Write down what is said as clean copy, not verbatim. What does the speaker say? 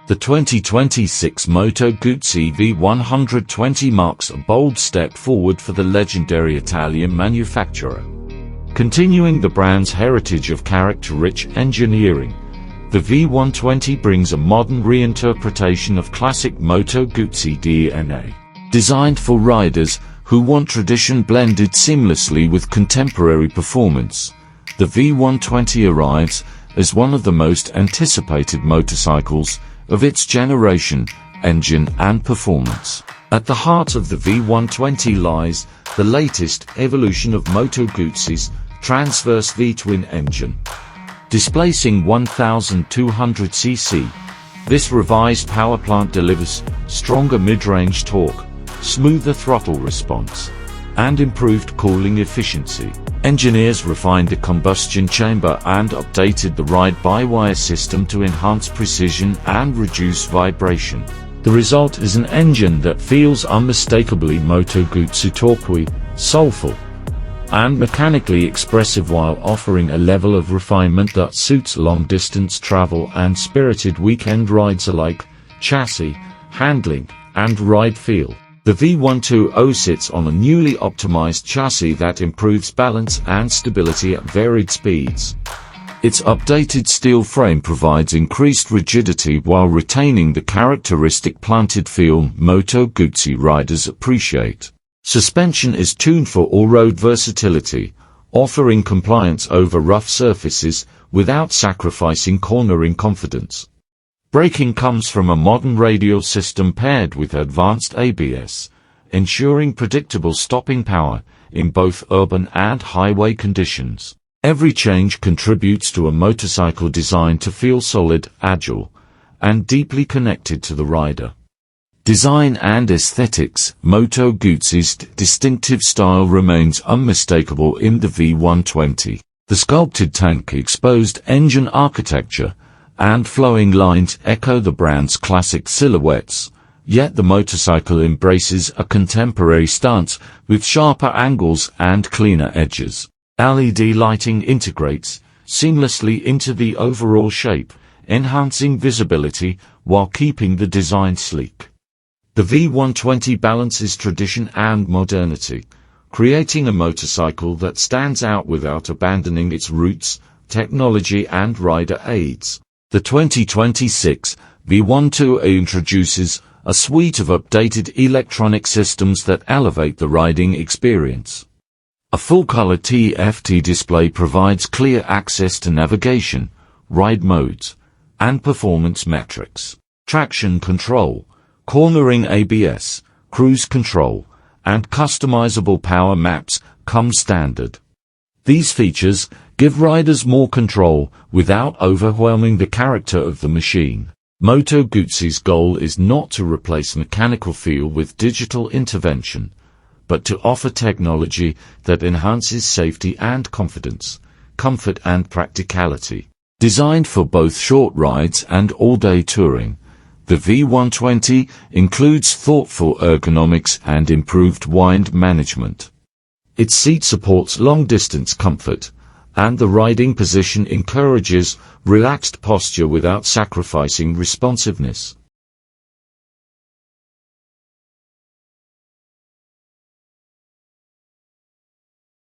The 2026 Moto Guzzi V120 marks a bold step forward for the legendary Italian manufacturer. Continuing the brand's heritage of character-rich engineering, the V120 brings a modern reinterpretation of classic Moto Guzzi DNA. Designed for riders who want tradition blended seamlessly with contemporary performance, the V120 arrives as one of the most anticipated motorcycles of its generation, engine and performance. At the heart of the V120 lies the latest evolution of Moto Guzzi's transverse V-twin engine. Displacing 1,200 cc, this revised powerplant delivers stronger mid-range torque, smoother throttle response, and improved cooling efficiency. Engineers refined the combustion chamber and updated the ride-by-wire system to enhance precision and reduce vibration. The result is an engine that feels unmistakably Moto Guzzi torquey, soulful, and mechanically expressive while offering a level of refinement that suits long-distance travel and spirited weekend rides alike. Chassis, handling, and ride feel. The V120 sits on a newly optimized chassis that improves balance and stability at varied speeds. Its updated steel frame provides increased rigidity while retaining the characteristic planted feel Moto Guzzi riders appreciate. Suspension is tuned for all-road versatility, offering compliance over rough surfaces without sacrificing cornering confidence. Braking comes from a modern radial system paired with advanced ABS, ensuring predictable stopping power in both urban and highway conditions. Every change contributes to a motorcycle designed to feel solid, agile, and deeply connected to the rider. Design and aesthetics. Moto Guzzi's distinctive style remains unmistakable in the V120. The sculpted tank, exposed engine architecture, and flowing lines echo the brand's classic silhouettes, yet the motorcycle embraces a contemporary stance with sharper angles and cleaner edges. LED lighting integrates seamlessly into the overall shape, enhancing visibility while keeping the design sleek. The V120 balances tradition and modernity, creating a motorcycle that stands out without abandoning its roots, technology and rider aids. The 2026 V120 introduces a suite of updated electronic systems that elevate the riding experience. A full-color TFT display provides clear access to navigation, ride modes, and performance metrics. Traction control, cornering ABS, cruise control, and customizable power maps come standard. These features give riders more control without overwhelming the character of the machine. Moto Guzzi's goal is not to replace mechanical feel with digital intervention, but to offer technology that enhances safety and confidence, comfort and practicality. Designed for both short rides and all-day touring, the V120 includes thoughtful ergonomics and improved wind management. Its seat supports long-distance comfort, and the riding position encourages relaxed posture without sacrificing responsiveness.